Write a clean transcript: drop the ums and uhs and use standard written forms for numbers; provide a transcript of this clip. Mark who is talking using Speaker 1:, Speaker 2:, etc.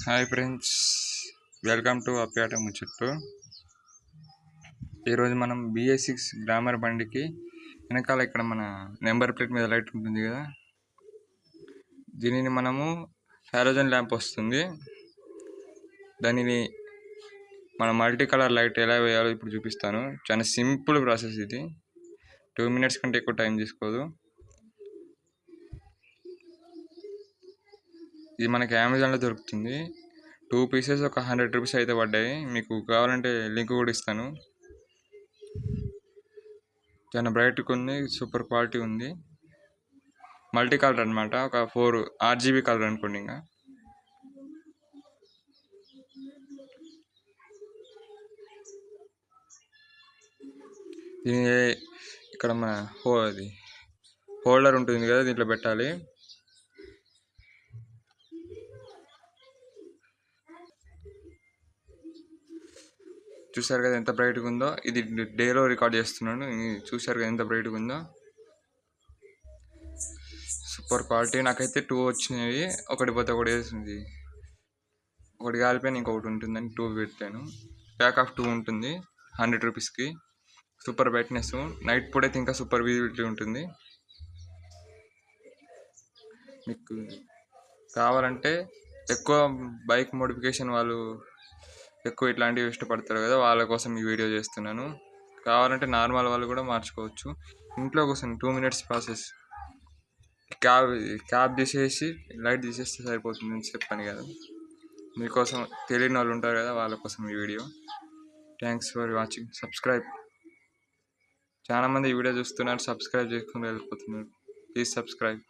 Speaker 1: Hi friends, welcome to అప్యాట ముచ్చట్టు. ఈరోజు మనం BS6 గ్లామర్ బండికి వెనకాల ఇక్కడ మన నెంబర్ ప్లేట్ మీద లైట్ ఉంటుంది కదా, దీనిని మనము హాలోజన్ ల్యాంప్ వస్తుంది. దానిని మన మల్టీ కలర్ లైట్ ఎలా వేయాలో ఇప్పుడు చూపిస్తాను. చాలా సింపుల్ ప్రాసెస్ ఇది. 2 minutes కంటే ఎక్కువ టైం తీసుకోదు. ఇది మనకి అమెజాన్లో దొరుకుతుంది. 2 pieces ఒక 100 rupees అయితే పడ్డాయి. మీకు కావాలంటే లింక్ కూడా ఇస్తాను. చాలా బ్రైట్గా ఉంది, సూపర్ క్వాలిటీ ఉంది. మల్టీ కలర్ అనమాట, ఒక 4 RGB కలర్ అనుకోండి. ఇంకా దీని ఇక్కడ మన హోల్డర్ ఉంటుంది కదా, దీంట్లో పెట్టాలి. చూసారు కదా ఎంత బ్రైట్గా ఉందో. ఇది డేలో రికార్డ్ చేస్తున్నాను. చూసారు కదా ఎంత బ్రైట్గా ఉందో. Super quality. నాకైతే 2 వచ్చినాయి. ఒకటి పోతే ఒకటి వేసింది, ఒకటి కాలిపోయిన ఇంకొకటి ఉంటుందని 2 పెట్టాను. ప్యాక్ ఆఫ్ 2 ఉంటుంది 100 రూపీస్కి. Super brightness. నైట్ పూట అయితే ఇంకా సూపర్ విజిబిలిటీ ఉంటుంది. మీకు కావాలంటే ఎక్కువ బైక్ మోడిఫికేషన్ వాళ్ళు ఎక్కువ ఇట్లాంటివి ఇష్టపడతారు కదా, వాళ్ళ కోసం ఈ వీడియో చేస్తున్నాను. కావాలంటే నార్మల్ వాళ్ళు కూడా మార్చుకోవచ్చు. ఇంట్లో కోసం 2 minutes ప్రాసెస్. క్యాబ్ తీసేసి లైట్ తీసేస్తే సరిపోతుంది అని చెప్పాను కదా. మీకోసం తెలియని వాళ్ళు ఉంటారు కదా, వాళ్ళ కోసం ఈ video. Thanks for watching. Subscribe. చాలామంది ఈ వీడియో చూస్తున్నారు, సబ్స్క్రైబ్ చేసుకుని వెళ్ళిపోతున్నారు. Please subscribe.